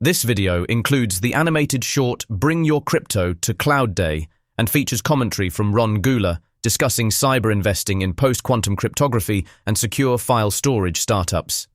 This video includes the animated short Bring Your Crypto to Cloud Day and features commentary from Gula discussing cyber investing in post-quantum cryptography and secure file storage startups.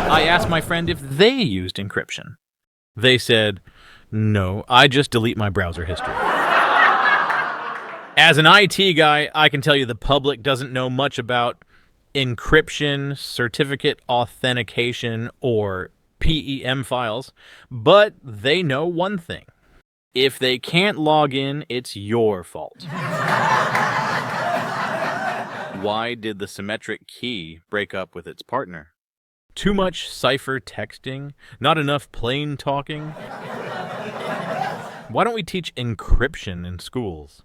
I asked my friend if they used encryption. They said, no, I just delete my browser history. As an IT guy, I can tell you the public doesn't know much about encryption, certificate authentication, or PEM files, but they know one thing. If they can't log in, it's your fault. Why did the symmetric key break up with its partner? Too much cipher texting? Not enough plain talking? Why don't we teach encryption in schools?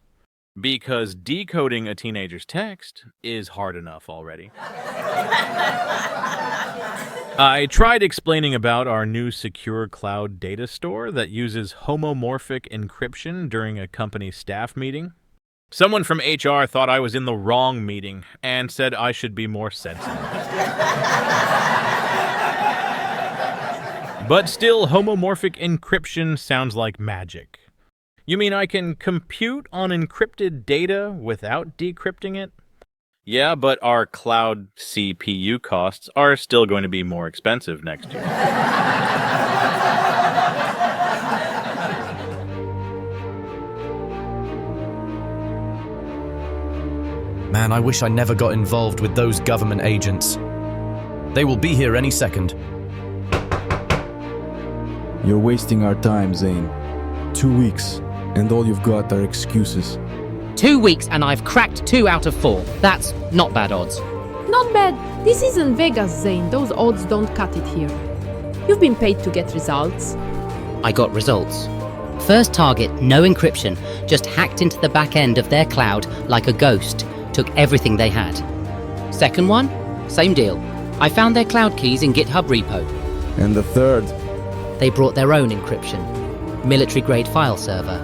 Because decoding a teenager's text is hard enough already. I tried explaining about our new secure cloud data store that uses homomorphic encryption during a company staff meeting. Someone from HR thought I was in the wrong meeting and said I should be more sensitive. But still, homomorphic encryption sounds like magic. You mean I can compute on encrypted data without decrypting it? Yeah, but our cloud CPU costs are still going to be more expensive next year. Man, I wish I never got involved with those government agents. They will be here any second. You're wasting our time, Zane. 2 weeks, and all you've got are excuses. 2 weeks and I've cracked 2 out of 4. That's not bad odds. Not bad. This isn't Vegas, Zane. Those odds don't cut it here. You've been paid to get results. I got results. First target, no encryption, just hacked into the back end of their cloud like a ghost, took everything they had. Second one, same deal. I found their cloud keys in GitHub repo. And the third? They brought their own encryption, military-grade file server.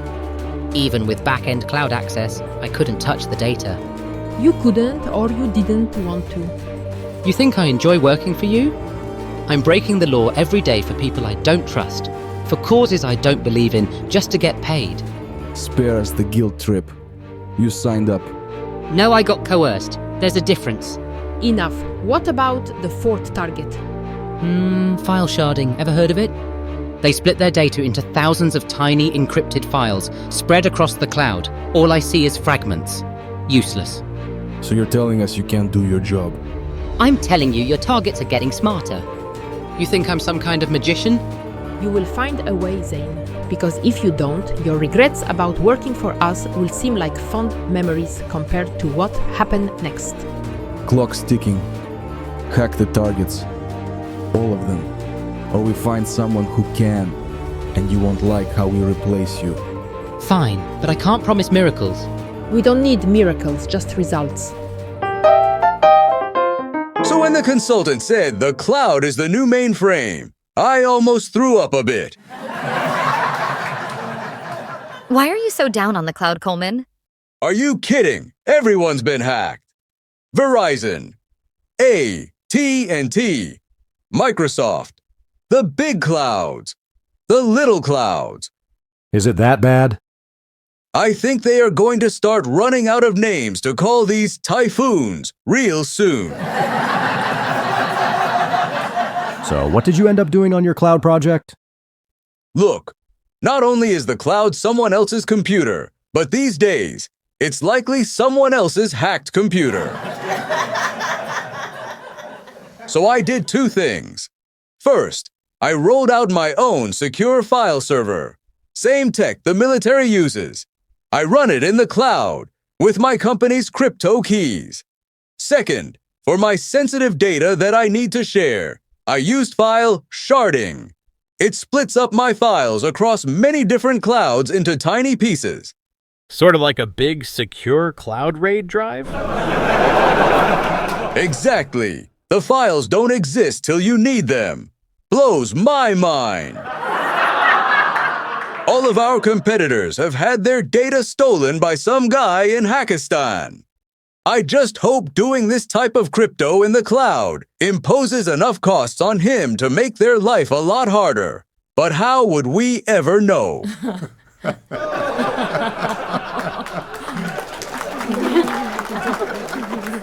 Even with back-end cloud access, I couldn't touch the data. You couldn't, or you didn't want to. You think I enjoy working for you? I'm breaking the law every day for people I don't trust, for causes I don't believe in, just to get paid. Spare us the guilt trip. You signed up. No, I got coerced. There's a difference. Enough. What about the fourth target? File sharding. Ever heard of it? They split their data into thousands of tiny encrypted files spread across the cloud. All I see is fragments. Useless. So you're telling us you can't do your job? I'm telling you, your targets are getting smarter. You think I'm some kind of magician? You will find a way, Zane. Because if you don't, your regrets about working for us will seem like fond memories compared to what happened next. Clock's ticking. Hack the targets. All of them. Or we find someone who can, and you won't like how we replace you. Fine, but I can't promise miracles. We don't need miracles, just results. So when the consultant said the cloud is the new mainframe, I almost threw up a bit. Why are you so down on the cloud, Coleman? Are you kidding? Everyone's been hacked. Verizon, AT&T, Microsoft, the big clouds, the little clouds. Is it that bad? I think they are going to start running out of names to call these typhoons real soon. So what did you end up doing on your cloud project? Look, not only is the cloud someone else's computer, but these days, it's likely someone else's hacked computer. So I did 2 things. First, I rolled out my own secure file server. same tech the military uses. I run it in the cloud with my company's crypto keys. Second, for my sensitive data that I need to share, I used file sharding. It splits up my files across many different clouds into tiny pieces. Sort of like a big secure cloud RAID drive? Exactly. The files don't exist till you need them. Blows my mind. All of our competitors have had their data stolen by some guy in Pakistan. I just hope doing this type of crypto in the cloud imposes enough costs on him to make their life a lot harder. But how would we ever know?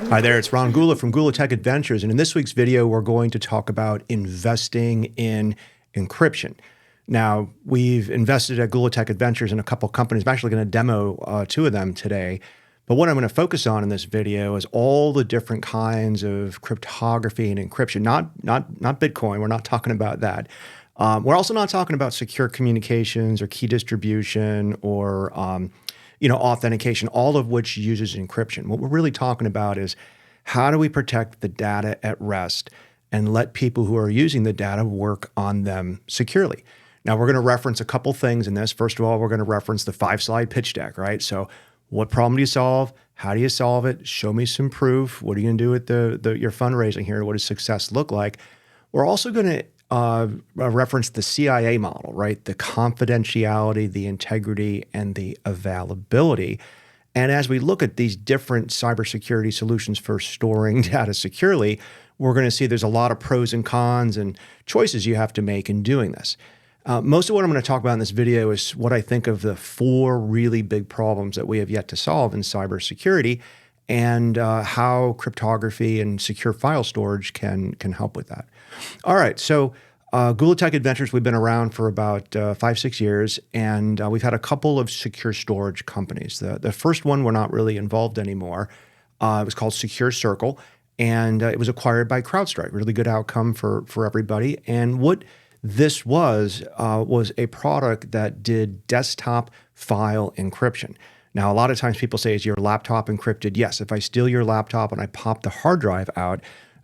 Hi there, it's Ron Gula from Gula Tech Adventures, and in this week's video, we're going to talk about investing in encryption. Now, we've invested at Gula Tech Adventures in a couple companies. I'm actually going to demo 2 of them today. But what I'm going to focus on in this video is all the different kinds of cryptography and encryption. Not Bitcoin. We're not talking about that. We're also not talking about secure communications or key distribution or authentication, all of which uses encryption. What we're really talking about is how do we protect the data at rest and let people who are using the data work on them securely. Now, we're going to reference a couple things in this. First of all, we're going to reference the 5-slide pitch deck, right? So what problem do you solve? How do you solve it? Show me some proof. What are you going to do with your fundraising here? What does success look like? We're also going to reference the CIA model, right? The confidentiality, the integrity, and the availability. And as we look at these different cybersecurity solutions for storing data securely, we're going to see there's a lot of pros and cons and choices you have to make in doing this. Most of what I'm going to talk about in this video is what I think of the 4 really big problems that we have yet to solve in cybersecurity and how cryptography and secure file storage can help with that. All right, so Gula Tech Adventures, we've been around for about 5-6 years, and we've had a couple of secure storage companies. The first one we're not really involved anymore. It was called Secure Circle, and it was acquired by CrowdStrike. Really good outcome for everybody. And what this was a product that did desktop file encryption. Now, a lot of times people say, is your laptop encrypted? Yes, if I steal your laptop and I pop the hard drive out,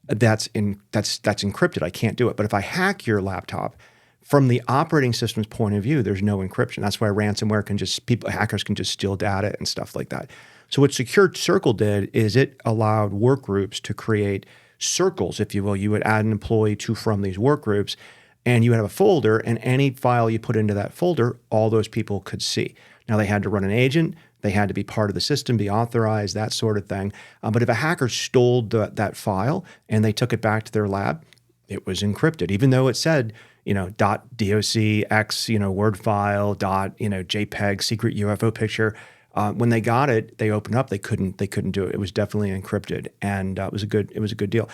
that's encrypted. I can't do it. But if I hack your laptop, from the operating system's point of view, there's no encryption. That's why ransomware hackers can just steal data and stuff like that. So what Secure Circle did is it allowed work groups to create circles, if you will. You would add an employee to from these work groups, and you would have a folder, and any file you put into that folder, all those people could see. Now, they had to run an agent. They had to be part of the system, be authorized, that sort of thing. But if a hacker stole that file and they took it back to their lab, it was encrypted, even though it said, .docx, Word file, JPEG, secret UFO picture. When they got it, they opened up. They couldn't do it. It was definitely encrypted, and it was a good deal.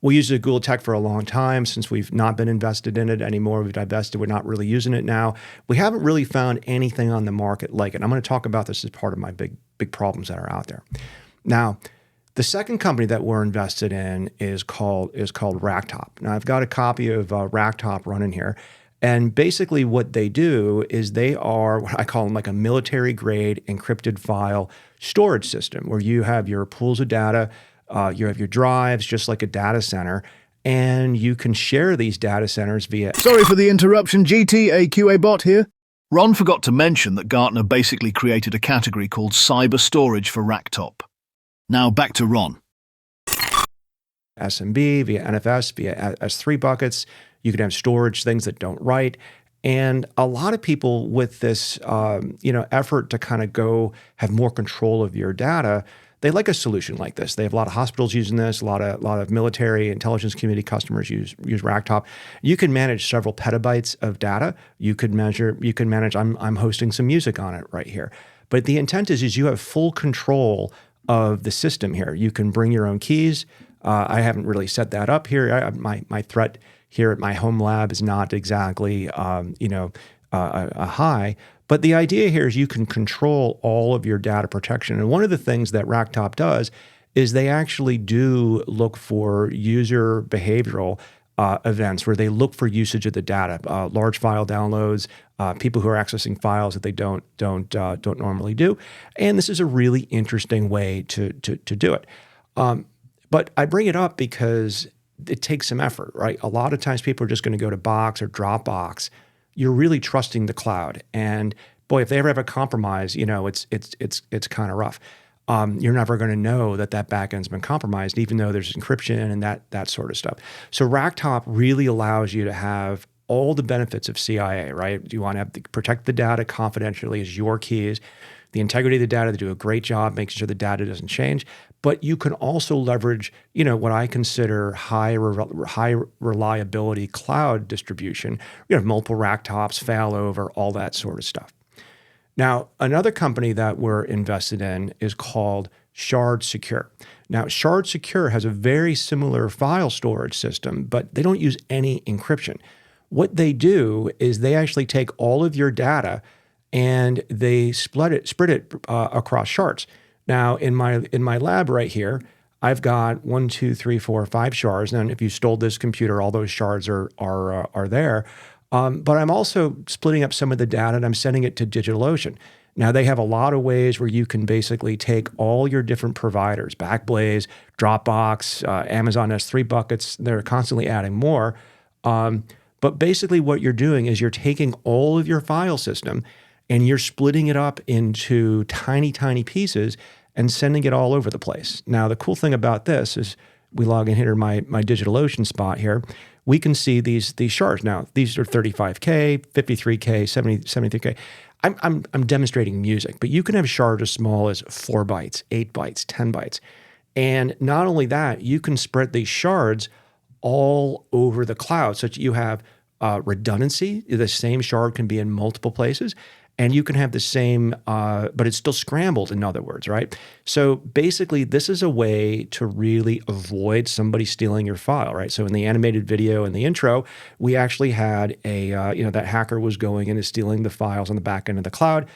We used it at Gula Tech for a long time. Since we've not been invested in it anymore, we've divested. We're not really using it now. We haven't really found anything on the market like it. I'm going to talk about this as part of my big problems that are out there. Now, the second company that we're invested in is called Racktop. Now, I've got a copy of Racktop running here. And basically what they do is they are what I call them like a military grade encrypted file storage system where you have your pools of data, you have your drives, just like a data center, and you can share these data centers via... Sorry for the interruption, GT, a QA bot here. Ron forgot to mention that Gartner basically created a category called cyber storage for Racktop. Now back to Ron. SMB, via NFS, via S3 buckets. You can have storage things that don't write. And a lot of people with this effort to kind of go have more control of your data, they like a solution like this. They have a lot of hospitals using this, a lot of military intelligence community customers use Racktop. You can manage several petabytes of data. You can manage, I'm hosting some music on it right here. But the intent is you have full control of the system here. You can bring your own keys. I haven't really set that up here. My threat here at my home lab is not exactly, a high. But the idea here is you can control all of your data protection. And one of the things that Racktop does is they actually do look for user behavioral events where they look for usage of the data, large file downloads, people who are accessing files that they don't normally do. And this is a really interesting way to do it. But I bring it up because it takes some effort, right? A lot of times people are just going to go to Box or Dropbox. You're really trusting the cloud, and boy, if they ever have a compromise, it's kind of rough. You're never going to know that backend's been compromised, even though there's encryption and that sort of stuff. So Racktop really allows you to have all the benefits of CIA, right? You want to protect the data confidentially as your keys, the integrity of the data. They do a great job making sure the data doesn't change. But you can also leverage, what I consider high reliability cloud distribution. You have multiple Racktops, failover, all that sort of stuff. Now, another company that we're invested in is called Shard Secure. Now, Shard Secure has a very similar file storage system, but they don't use any encryption. What they do is they actually take all of your data and they spread it across shards. Now, in my lab right here, I've got 1, 2, 3, 4, 5 shards. And if you stole this computer, all those shards are there. But I'm also splitting up some of the data and I'm sending it to DigitalOcean. Now, they have a lot of ways where you can basically take all your different providers, Backblaze, Dropbox, Amazon S3 buckets. They're constantly adding more. But basically what you're doing is you're taking all of your file system and you're splitting it up into tiny, tiny pieces and sending it all over the place. Now, the cool thing about this is we log in here to my DigitalOcean spot here. We can see these shards. Now, these are 35K, 53K, 73K. I'm demonstrating music, but you can have shards as small as 4 bytes, 8 bytes, 10 bytes. And not only that, you can spread these shards all over the cloud such that you have redundancy. The same shard can be in multiple places. And you can have the same, but it's still scrambled, in other words, right? So basically, this is a way to really avoid somebody stealing your file, right? So in the animated video in the intro, we actually had that hacker was going in and stealing the files on the back end of the cloud.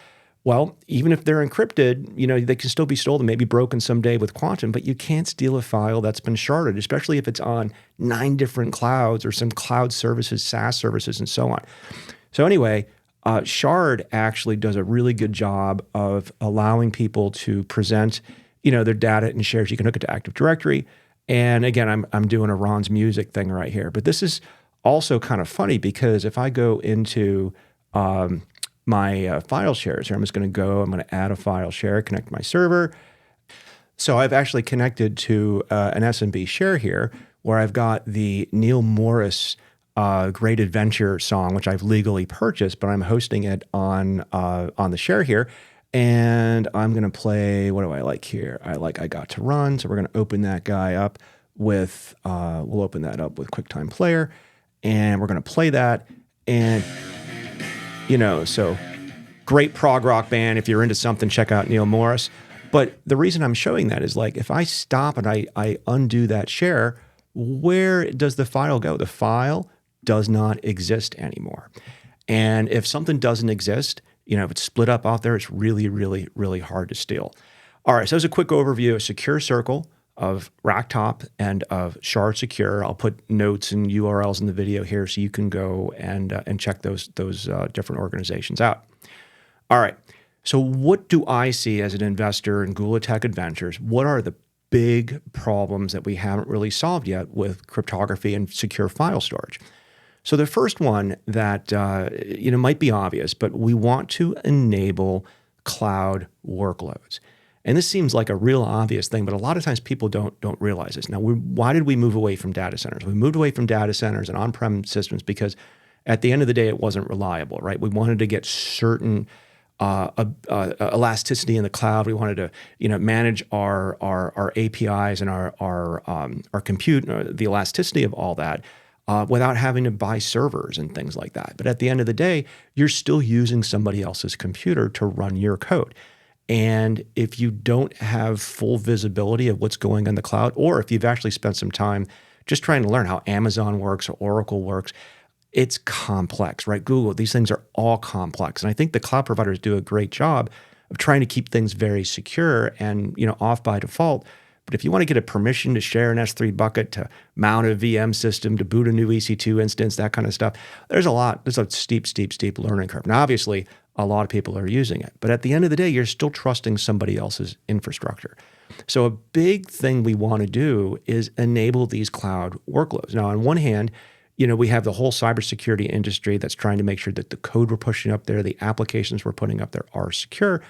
Well, even if they're encrypted, they can still be stolen, maybe broken someday with quantum, but you can't steal a file that's been sharded, especially if it's on 9 different clouds or some cloud services, SaaS services, and so on. So anyway, Shard actually does a really good job of allowing people to present, their data in shares. You can hook it to Active Directory. And again, I'm doing a Ron's music thing right here. But this is also kind of funny because if I go into my file shares here, I'm going to add a file share, connect my server. So I've actually connected to an SMB share here where I've got the Neil Morris Great Adventure song, which I've legally purchased, but I'm hosting it on the share here. And I'm going to play, what do I like here? I Got to Run. So we're going to open that guy up with, we'll open that up with QuickTime Player. And we're going to play that. And, so great prog rock band. If you're into something, check out Neil Morris. But the reason I'm showing that is if I stop and I undo that share, where does the file go? The file does not exist anymore. And if something doesn't exist, if it's split up out there, it's really, really, really hard to steal. All right, so as a quick overview of Secure Circle, of Racktop, and of Shard Secure. I'll put notes and URLs in the video here so you can go and check those different organizations out. All right, so what do I see as an investor in Gula Tech Adventures? What are the big problems that we haven't really solved yet with cryptography and secure file storage? So the first one that might be obvious, but we want to enable cloud workloads. And this seems like a real obvious thing, but a lot of times people don't realize this. Now, why did we move away from data centers? We moved away from data centers and on-prem systems because at the end of the day, it wasn't reliable, right? We wanted to get certain elasticity in the cloud. We wanted to, manage our APIs and our compute, the elasticity of all that, without having to buy servers and things like that. But at the end of the day, you're still using somebody else's computer to run your code. And if you don't have full visibility of what's going on in the cloud, or if you've actually spent some time just trying to learn how Amazon works or Oracle works, it's complex, right? Google, these things are all complex. And I think the cloud providers do a great job of trying to keep things very secure and, off by default. But if you want to get a permission to share an S3 bucket, to mount a VM system, to boot a new EC2 instance, that kind of stuff, there's a steep learning curve. Now, obviously, a lot of people are using it. But at the end of the day, you're still trusting somebody else's infrastructure. So a big thing we want to do is enable these cloud workloads. Now, on one hand, we have the whole cybersecurity industry that's trying to make sure that the code we're pushing up there, the applications we're putting up there are secure.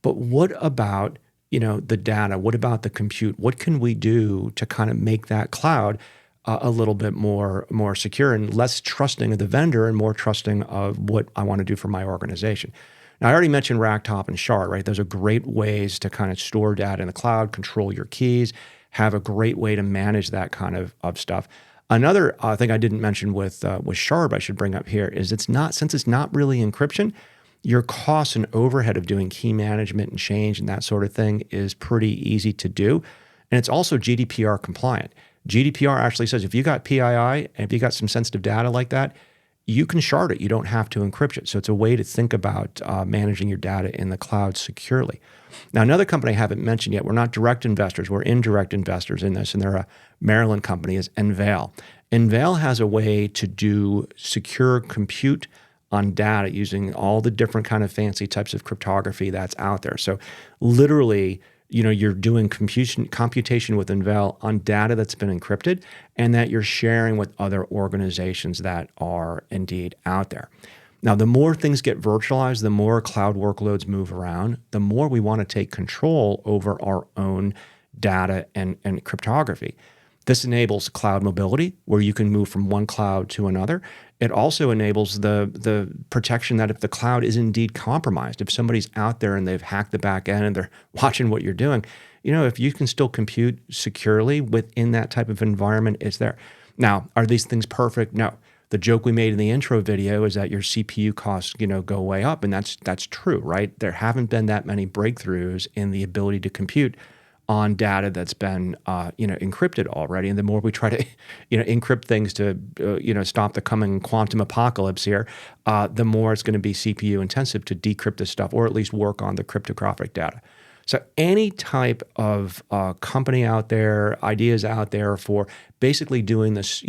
But what about, the data? What about the compute? What can we do to kind of make that cloud a little bit more secure and less trusting of the vendor and more trusting of what I want to do for my organization? Now, I already mentioned Racktop and Shard, right? Those are great ways to kind of store data in the cloud, control your keys, have a great way to manage that kind of stuff. Another thing I didn't mention with Shard I should bring up here is since it's not really encryption, your costs and overhead of doing key management and change and that sort of thing is pretty easy to do. And it's also GDPR compliant. GDPR actually says if you got PII and if you got some sensitive data like that, you can shard it. You don't have to encrypt it. So it's a way to think about managing your data in the cloud securely. Now, another company I haven't mentioned yet, we're not direct investors, we're indirect investors in this, and they're a Maryland company, is Enveil. Enveil has a way to do secure compute on data using all the different kind of fancy types of cryptography that's out there. So literally, you're doing computation with Enveil on data that's been encrypted and that you're sharing with other organizations that are indeed out there. Now, the more things get virtualized, the more cloud workloads move around, the more we want to take control over our own data and cryptography. This enables cloud mobility, where you can move from one cloud to another. It also enables the protection that if the cloud is indeed compromised, if somebody's out there and they've hacked the back end and they're watching what you're doing, if you can still compute securely within that type of environment, it's there. Now, are these things perfect? No. The joke we made in the intro video is that your CPU costs, go way up, and that's true, right? There haven't been that many breakthroughs in the ability to compute on data that's been, encrypted already. And the more we try to, encrypt things to, stop the coming quantum apocalypse here, the more it's going to be CPU intensive to decrypt this stuff, or at least work on the cryptographic data. So any type of company out there, ideas out there for basically doing this,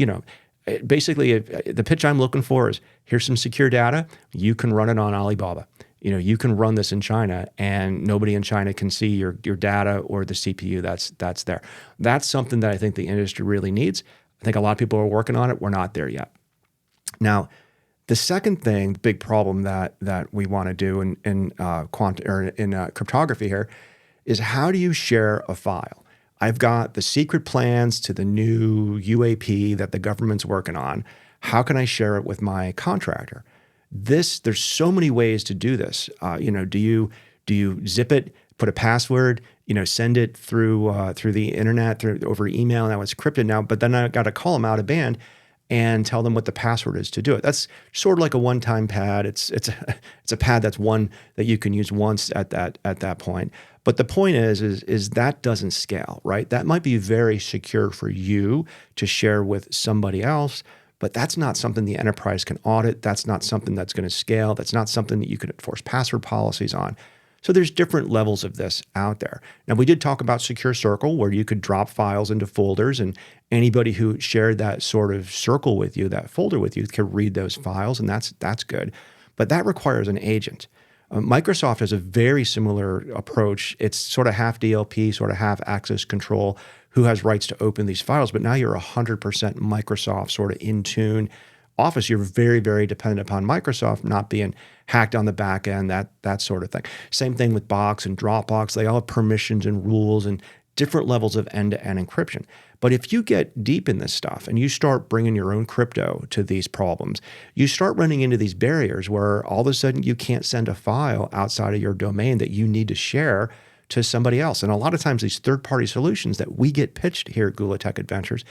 basically the pitch I'm looking for is here's some secure data. You can run it on Alibaba. You can run this in China and nobody in China can see your data or the CPU that's there. That's something that I think the industry really needs. I think a lot of people are working on it. We're not there yet. Now, the second thing, the big problem that we want to do in cryptography here is how do you share a file? I've got the secret plans to the new UAP that the government's working on. How can I share it with my contractor? There's so many ways to do this. Do you zip it, put a password, send it through the internet, over email? Now it's encrypted now, but then I got to call them out of band and tell them what the password is to do it. That's sort of like a one-time pad. It's a pad that's one that you can use once at that point. But the point is that doesn't scale, right? That might be very secure for you to share with somebody else, but that's not something the enterprise can audit. That's not something that's going to scale. That's not something that you can enforce password policies on. So there's different levels of this out there. Now, we did talk about Secure Circle, where you could drop files into folders, and anybody who shared that sort of circle with you, that folder with you, could read those files, and that's good. But that requires an agent. Microsoft has a very similar approach. It's sort of half DLP, sort of half access control, who has rights to open these files. But now you're 100% Microsoft sort of in tune. Office, you're very, very dependent upon Microsoft not being hacked on the back end, that sort of thing. Same thing with Box and Dropbox. They all have permissions and rules and different levels of end-to-end encryption. But if you get deep in this stuff and you start bringing your own crypto to these problems, you start running into these barriers where all of a sudden you can't send a file outside of your domain that you need to share to somebody else. And a lot of times these third-party solutions that we get pitched here at Gula Tech Adventures,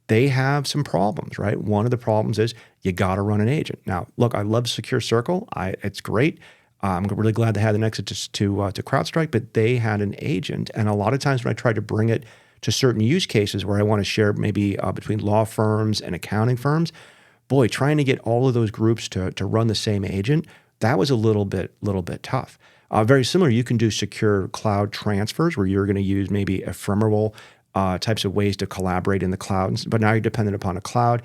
they have some problems, right? One of the problems is you got to run an agent. Now, look, I love Secure Circle. It's great. I'm really glad they had an exit to CrowdStrike, but they had an agent. And a lot of times when I try to bring it to certain use cases where I want to share maybe between law firms and accounting firms, boy, trying to get all of those groups to run the same agent, that was a little bit tough. Very similar, you can do secure cloud transfers where you're going to use maybe ephemeral types of ways to collaborate in the cloud, but now you're dependent upon a cloud.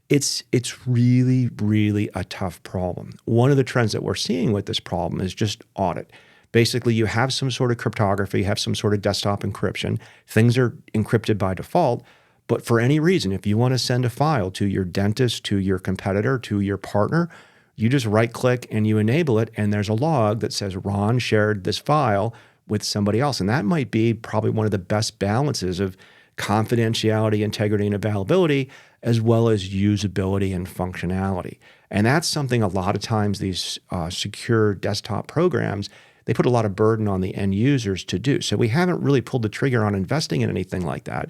It's really, really a tough problem. One of the trends that we're seeing with this problem is just audit. Basically, you have some sort of cryptography, have some sort of desktop encryption. Things are encrypted by default, but for any reason, if you want to send a file to your dentist, to your competitor, to your partner, you just right-click and you enable it, and there's a log that says Ron shared this file with somebody else. And that might be probably one of the best balances of confidentiality, integrity, and availability, as well as usability and functionality. And that's something a lot of times these secure desktop programs, they put a lot of burden on the end users to do. So we haven't really pulled the trigger on investing in anything like that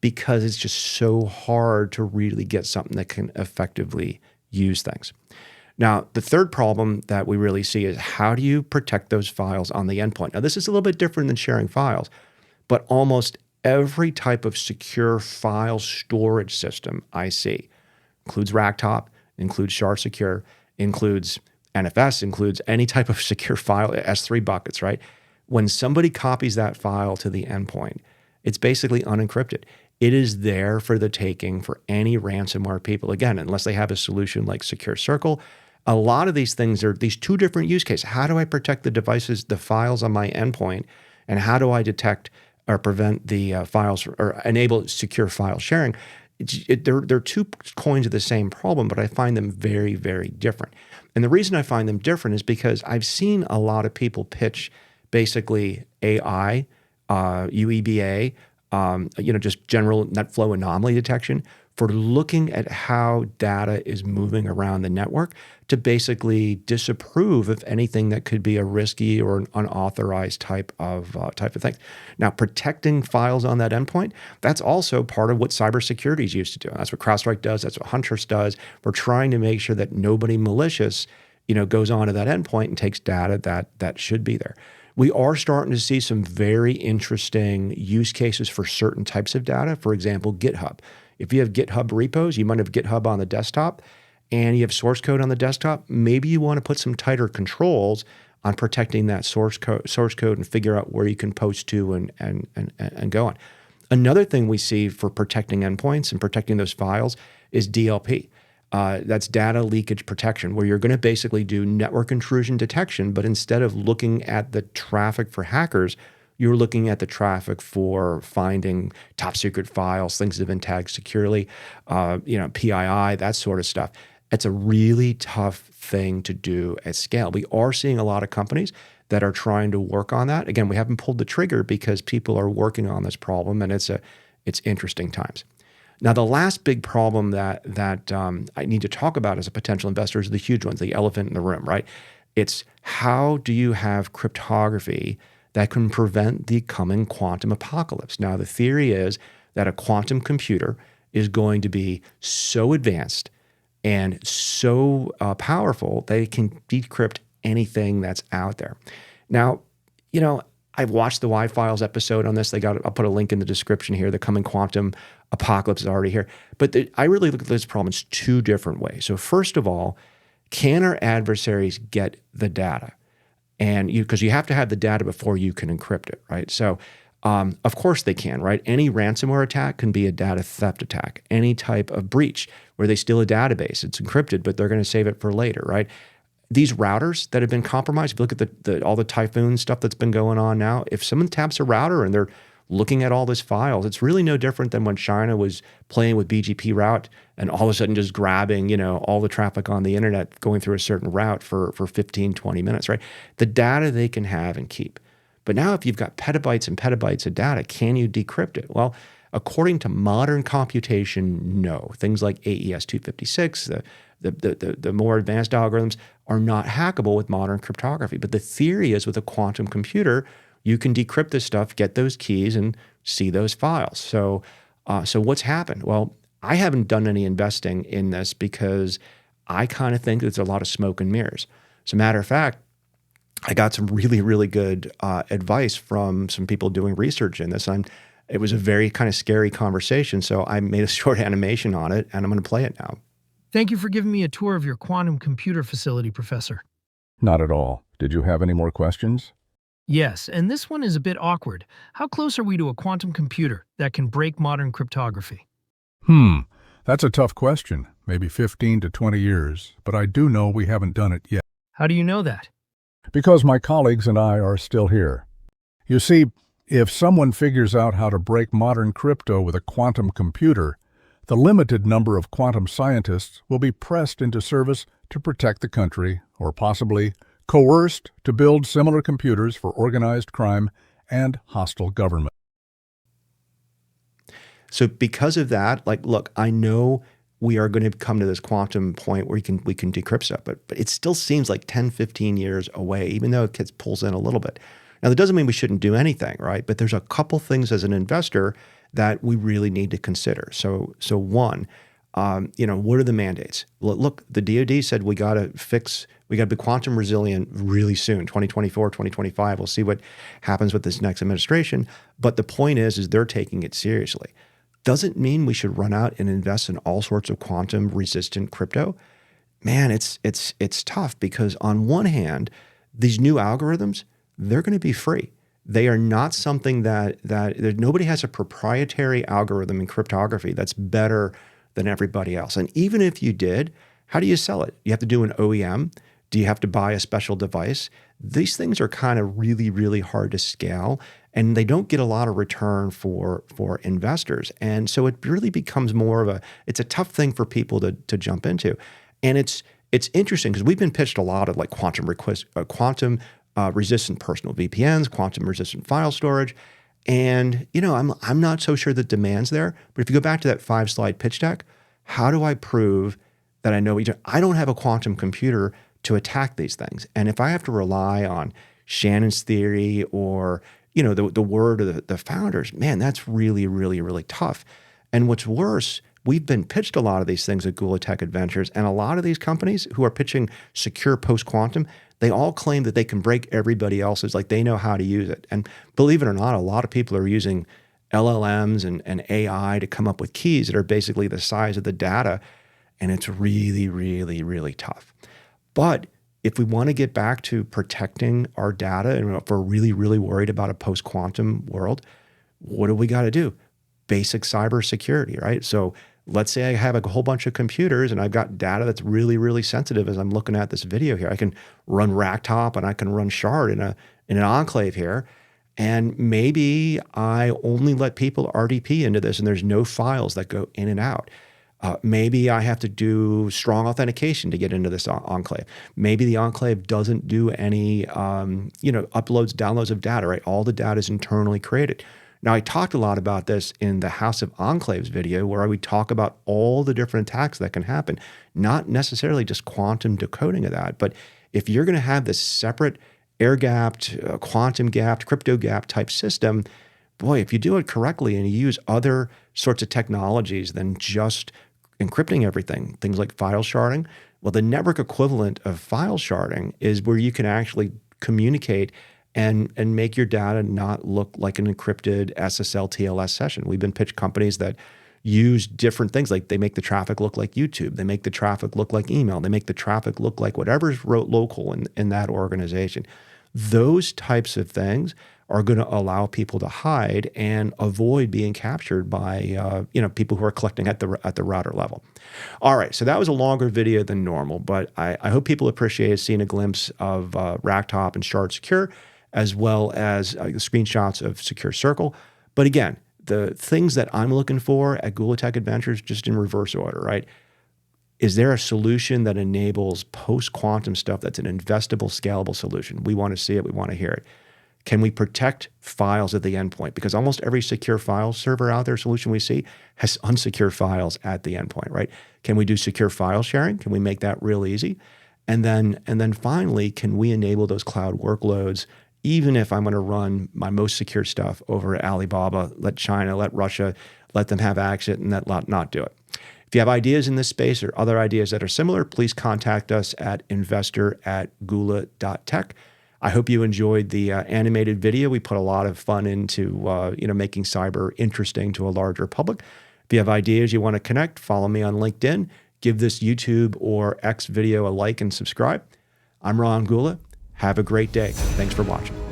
because it's just so hard to really get something that can effectively use things. Now, the third problem that we really see is how do you protect those files on the endpoint? Now, this is a little bit different than sharing files, but almost every type of secure file storage system I see includes Racktop, includes Shard Secure, includes NFS, includes any type of secure file, S3 buckets, right? When somebody copies that file to the endpoint, it's basically unencrypted. It is there for the taking for any ransomware people. Again, unless they have a solution like Secure Circle, a lot of these things are these two different use cases. How do I protect the devices, the files on my endpoint, and how do I detect or prevent the files or enable secure file sharing? They're two coins of the same problem, but I find them very, very different. And the reason I find them different is because I've seen a lot of people pitch basically AI, UEBA, just general net flow anomaly detection for looking at how data is moving around the network to basically disapprove of anything that could be a risky or an unauthorized type of thing. Now, protecting files on that endpoint, that's also part of what cybersecurity is used to do. That's what CrowdStrike does. That's what Huntress does. We're trying to make sure that nobody malicious, goes onto that endpoint and takes data that should be there. We are starting to see some very interesting use cases for certain types of data. For example, GitHub. If you have GitHub repos, you might have GitHub on the desktop and you have source code on the desktop, maybe you want to put some tighter controls on protecting that source code and figure out where you can post to and go on. Another thing we see for protecting endpoints and protecting those files is DLP. That's data leakage protection, where you're going to basically do network intrusion detection, but instead of looking at the traffic for hackers, you're looking at the traffic for finding top secret files, things that have been tagged securely, PII, that sort of stuff. It's a really tough thing to do at scale. We are seeing a lot of companies that are trying to work on that. Again, we haven't pulled the trigger because people are working on this problem, and it's interesting times. Now, the last big problem that I need to talk about as a potential investor is the huge ones, the elephant in the room, right? It's how do you have cryptography that can prevent the coming quantum apocalypse? Now, the theory is that a quantum computer is going to be so advanced and so powerful that it can decrypt anything that's out there. Now, I've watched the Y-Files episode on this. I'll put a link in the description here. The coming quantum apocalypse is already here. But I really look at this problem in two different ways. So first of all, can our adversaries get the data? And because you have to have the data before you can encrypt it, right? So of course they can, right? Any ransomware attack can be a data theft attack. Any type of breach where they steal a database, it's encrypted, but they're going to save it for later, right? These routers that have been compromised, if you look at all the Typhoon stuff that's been going on now, if someone taps a router and they're looking at all these files, it's really no different than when China was playing with BGP route and all of a sudden just grabbing, all the traffic on the internet going through a certain route for 15, 20 minutes, right? The data they can have and keep. But now if you've got petabytes and petabytes of data, can you decrypt it? Well, according to modern computation, no. Things like AES 256, the more advanced algorithms are not hackable with modern cryptography. But the theory is with a quantum computer, you can decrypt this stuff, get those keys, and see those files. So what's happened? Well, I haven't done any investing in this because I kind of think there's a lot of smoke and mirrors. As a matter of fact, I got some really, really good advice from some people doing research in this. It was a very kind of scary conversation, so I made a short animation on it, and I'm going to play it now. Thank you for giving me a tour of your quantum computer facility, Professor. Not at all. Did you have any more questions? Yes, and this one is a bit awkward. How close are we to a quantum computer that can break modern cryptography? That's a tough question. Maybe 15 to 20 years, but I do know we haven't done it yet. How do you know that? Because my colleagues and I are still here. You see, if someone figures out how to break modern crypto with a quantum computer, the limited number of quantum scientists will be pressed into service to protect the country, or possibly coerced to build similar computers for organized crime and hostile government. So because of that, like, look, I know we are going to come to this quantum point where we can decrypt stuff, but it still seems like 10, 15 years away, even though it pulls in a little bit. Now, that doesn't mean we shouldn't do anything, right? But there's a couple things as an investor that we really need to consider. So one, what are the mandates? Look, the DoD said we got to be quantum resilient really soon, 2024, 2025. We'll see what happens with this next administration. But the point is they're taking it seriously. Doesn't mean we should run out and invest in all sorts of quantum resistant crypto. Man, it's tough because on one hand, these new algorithms, they're going to be free. They are not something that nobody has a proprietary algorithm in cryptography that's better than everybody else. And even if you did, how do you sell it? You have to do an OEM. Do you have to buy a special device? These things are kind of really, really hard to scale, and they don't get a lot of return for investors. And so it really becomes more of it's a tough thing for people to jump into. And it's interesting because we've been pitched a lot of like quantum resistant personal VPNs, quantum resistant file storage. And, I'm not so sure the demand's there, but if you go back to that 5-slide pitch deck, how do I prove that I know I don't have a quantum computer to attack these things? And if I have to rely on Shannon's theory or, the word of the founders, man, that's really, really, really tough. And what's worse, we've been pitched a lot of these things at Gula Tech Adventures, and a lot of these companies who are pitching secure post-quantum, they all claim that they can break everybody else's, like they know how to use it. And believe it or not, a lot of people are using LLMs and AI to come up with keys that are basically the size of the data, and it's really, really, really tough. But if we want to get back to protecting our data, and if we're really, really worried about a post-quantum world, what do we got to do? Basic cybersecurity, right? So let's say I have a whole bunch of computers and I've got data that's really, really sensitive as I'm looking at this video here. I can run Racktop and I can run Shard in an enclave here. And maybe I only let people RDP into this and there's no files that go in and out. Maybe I have to do strong authentication to get into this enclave. Maybe the enclave doesn't do any, uploads, downloads of data, right? All the data is internally created. Now, I talked a lot about this in the House of Enclaves video where I would talk about all the different attacks that can happen, not necessarily just quantum decoding of that. But if you're going to have this separate air-gapped, quantum-gapped, crypto-gapped type system, boy, if you do it correctly and you use other sorts of technologies than just encrypting everything, things like file sharding, well, the network equivalent of file sharding is where you can actually communicate and make your data not look like an encrypted SSL TLS session. We've been pitched companies that use different things, like they make the traffic look like YouTube, they make the traffic look like email, they make the traffic look like whatever's local in that organization. Those types of things are going to allow people to hide and avoid being captured by people who are collecting at the router level. All right, so that was a longer video than normal, but I hope people appreciated seeing a glimpse of Racktop and Shard Secure, as well as the screenshots of Secure Circle. But again, the things that I'm looking for at Gula Tech Adventures, just in reverse order, right? Is there a solution that enables post-quantum stuff that's an investable, scalable solution? We want to see it. We want to hear it. Can we protect files at the endpoint? Because almost every secure file server out there solution we see has unsecure files at the endpoint, right? Can we do secure file sharing? Can we make that real easy? And then finally, can we enable those cloud workloads, even if I'm going to run my most secure stuff over at Alibaba, let China, let Russia, let them have access and not do it? If you have ideas in this space or other ideas that are similar, please contact us at investor@gula.tech. I hope you enjoyed the animated video. We put a lot of fun into making cyber interesting to a larger public. If you have ideas you want to connect, follow me on LinkedIn. Give this YouTube or X video a like and subscribe. I'm Ron Gula. Have a great day. Thanks for watching.